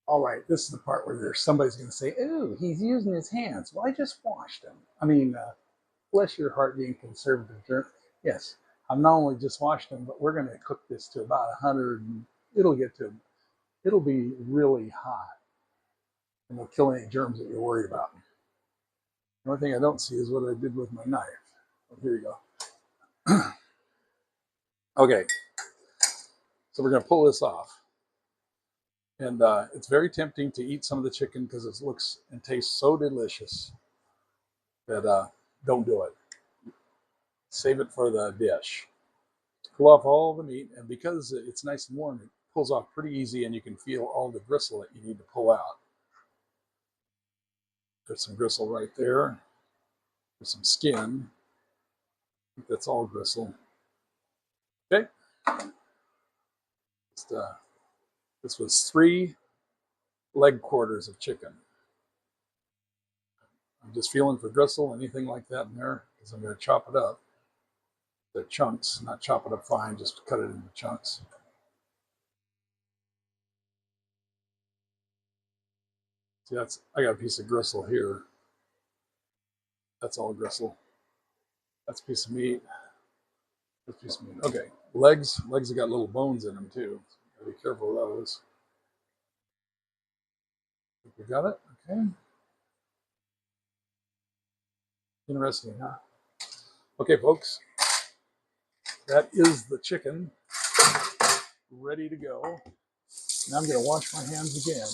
All right, this is the part where somebody's going to say, "Ooh, he's using his hands." Well, I just washed them. I mean, bless your heart, being conservative. Yes, I've not only just washed them, but we're going to cook this to about 100. And it'll be really hot, and it'll kill any germs that you're worried about. The only thing I don't see is what I did with my knife. Oh, here you go. Okay, so we're going to pull this off. And it's very tempting to eat some of the chicken because it looks and tastes so delicious that don't do it. Save it for the dish. Pull off all the meat, and because it's nice and warm, it pulls off pretty easy, and you can feel all the gristle that you need to pull out. There's some gristle right there. There's some skin. I think that's all gristle. Okay. This was 3 leg quarters of chicken. I'm just feeling for gristle, anything like that in there, because I'm going to chop it up. The chunks, not chop it up fine, just cut it into chunks. See, I got a piece of gristle here. That's all gristle. That's a piece of meat. That's a piece of meat. Okay, legs have got little bones in them too. So be careful of those. Think we got it? Okay. Interesting, huh? Okay, folks. That is the chicken ready to go. Now I'm going to wash my hands again.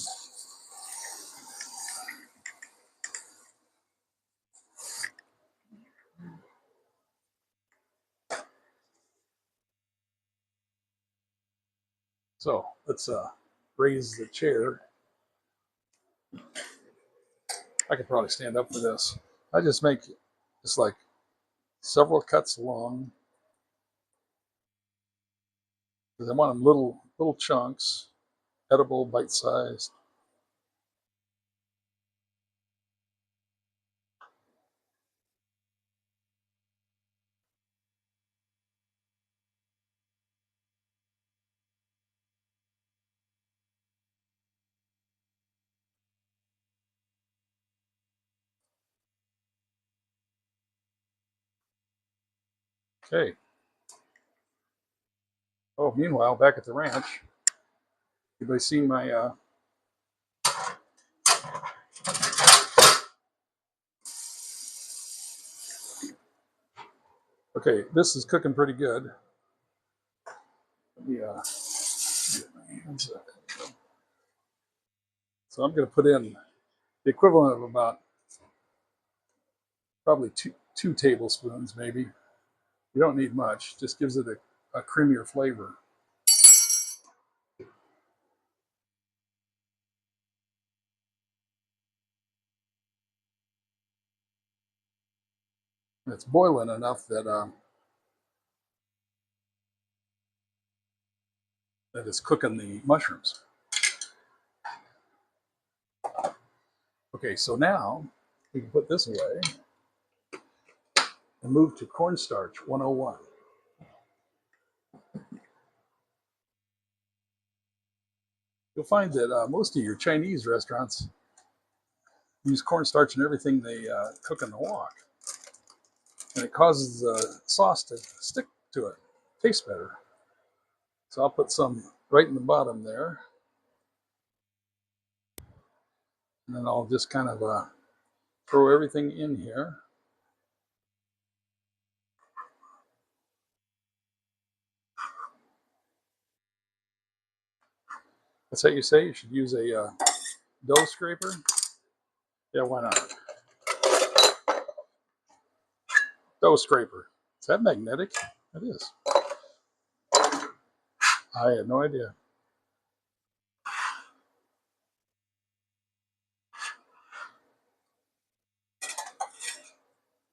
So let's raise the chair. I could probably stand up for this. I just make just like several cuts long because I want them little chunks, edible, bite-sized. Okay. Oh, meanwhile, back at the ranch, anybody seen my okay, this is cooking pretty good. Let me get my hands up. So I'm going to put in the equivalent of about probably two tablespoons, maybe. You don't need much. Just gives it a creamier flavor. And it's boiling enough that that it's cooking the mushrooms. Okay, so now we can put this away and move to cornstarch 101. You'll find that most of your Chinese restaurants use cornstarch in everything they cook in the wok. And it causes the sauce to stick to it, tastes better. So I'll put some right in the bottom there. And then I'll just kind of throw everything in here. That's how you say you should use a dough scraper. Yeah, why not? Dough scraper. Is that magnetic? It is. I had no idea.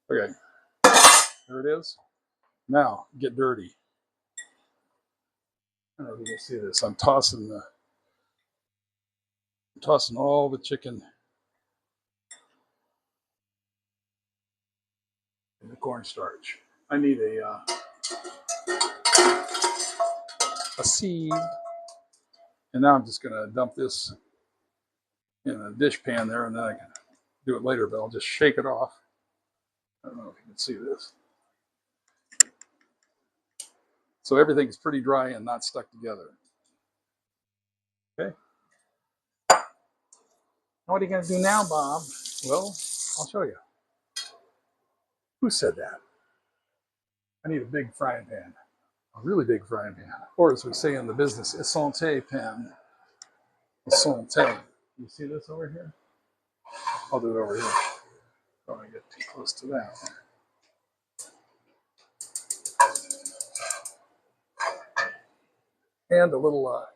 Okay, there it is. Now, get dirty. I don't know if you can see this. I'm tossing all the chicken in the cornstarch. I need a sieve, and now I'm just going to dump this in a dish pan there, and then I can do it later, but I'll just shake it off. I don't know if you can see this. So everything's pretty dry and not stuck together. Okay. What are you going to do now, Bob? Well, I'll show you. Who said that? I need a big frying pan, a really big frying pan, or as we say in the business, a santé pan. A santé. You see this over here? I'll do it over here. Don't want to get too close to that. And a little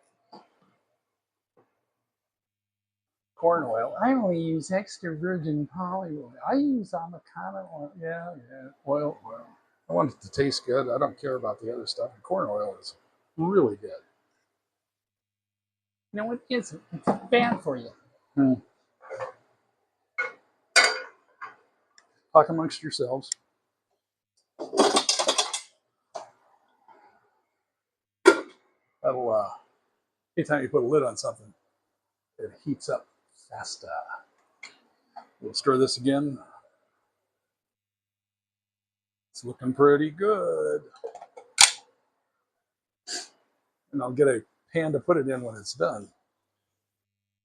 corn oil. I only use extra virgin olive oil. I use avocado oil. Yeah, oil. I want it to taste good. I don't care about the other stuff. And corn oil is really good. No, it isn't. It's bad for you. Talk amongst yourselves. That'll, anytime you put a lid on something, it heats up faster. We'll stir this again. It's looking pretty good. And I'll get a pan to put it in when it's done.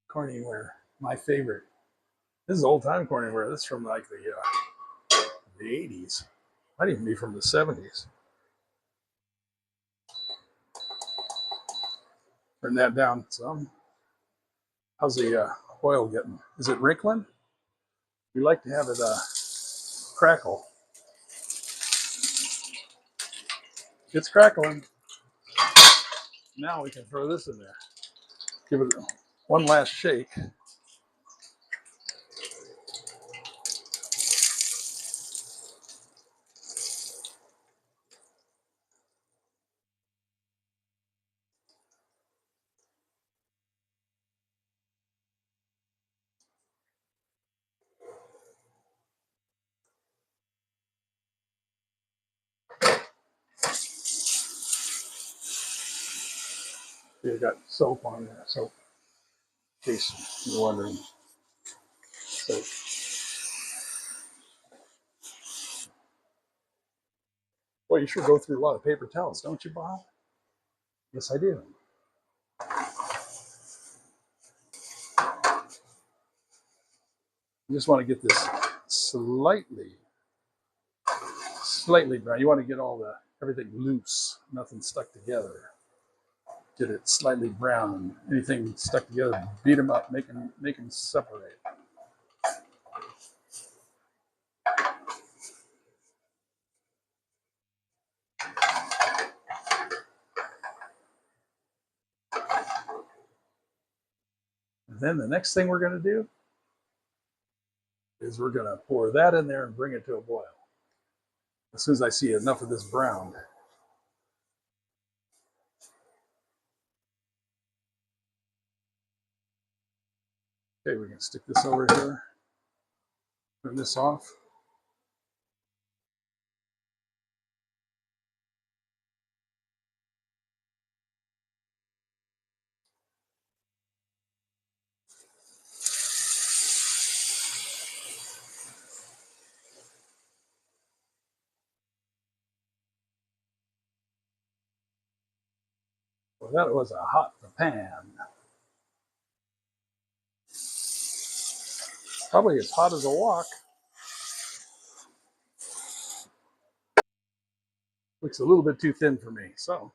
Corningware, my favorite. This is old time Corningware. This is from like the 80s. Might even be from the 70s. Turn that down some. How's the oil getting? Is it wrinkling? We like to have it crackle. It's crackling. Now we can throw this in there. Give it one last shake. You got soap on there, soap, in case you're wondering. Soap. Boy, you sure go through a lot of paper towels, don't you, Bob? Yes, I do. You just want to get this slightly brown. You want to get everything loose, nothing stuck together. Get it slightly brown. Anything stuck together, beat them up, make them separate. And then the next thing we're going to do is we're going to pour that in there and bring it to a boil. As soon as I see enough of this brown. Okay, we can stick this over here. Turn this off. Well, that was a hot pan. Probably as hot as a wok. Looks a little bit too thin for me, so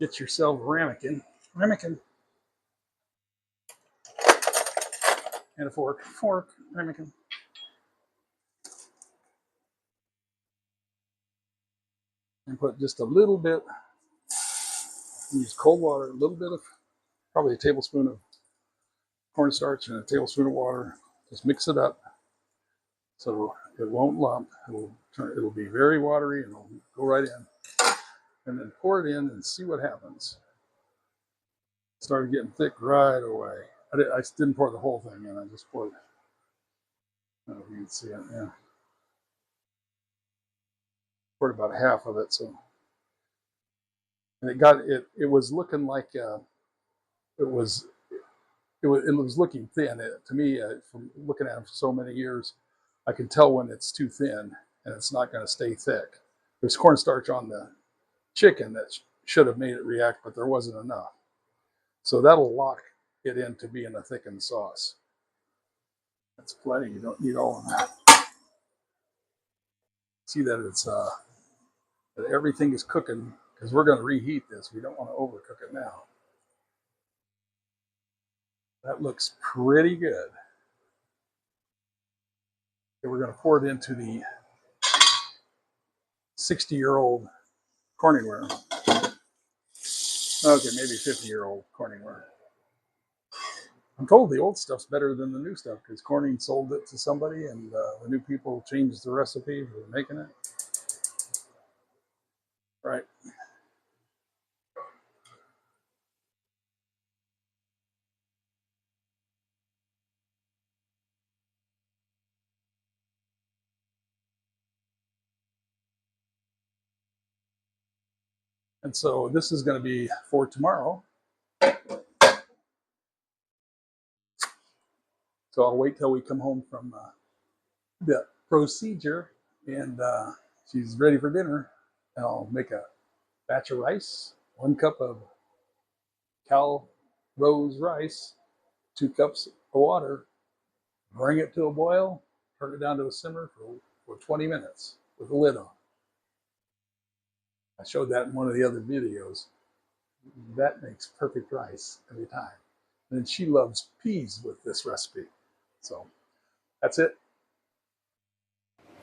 get yourself a ramekin, and a fork, ramekin. And put just a little bit, use cold water, a little bit of, probably a tablespoon of cornstarch and a tablespoon of water. Just mix it up so it won't lump. It'll be very watery and it'll go right in. And then pour it in and see what happens. It started getting thick right away. I didn't pour the whole thing in. I just poured. I don't know if you can see it. Yeah, poured about half of it. So, and it was looking like it was it was looking thin. To me, from looking at them for so many years, I can tell when it's too thin and it's not going to stay thick. There's cornstarch on the chicken that should have made it react, but there wasn't enough. So that'll lock it into being a thickened sauce. That's plenty. You don't need all of that. See that it's that everything is cooking because we're going to reheat this. We don't want to overcook it now. That looks pretty good. Okay, we're going to pour it into the 60-year-old Corningware. Okay, maybe 50-year-old Corningware. I'm told the old stuff's better than the new stuff because Corning sold it to somebody and the new people changed the recipe for making it. Right. And so this is going to be for tomorrow. So I'll wait till we come home from the procedure and she's ready for dinner. And I'll make a batch of rice, 1 cup of Cal Rose rice, 2 cups of water, bring it to a boil, turn it down to a simmer for 20 minutes with the lid on. I showed that in one of the other videos. That makes perfect rice every time. And she loves peas with this recipe. So that's it.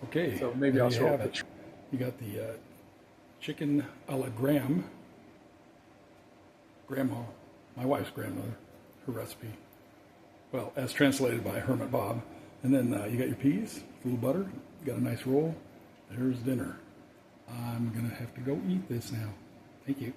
Okay, so maybe I'll show a picture. You got the chicken a la Graham. Grandma, my wife's grandmother, her recipe. Well, as translated by Hermit Bob. And then you got your peas, a little butter, you got a nice roll. There's dinner. I'm gonna have to go eat this now. Thank you.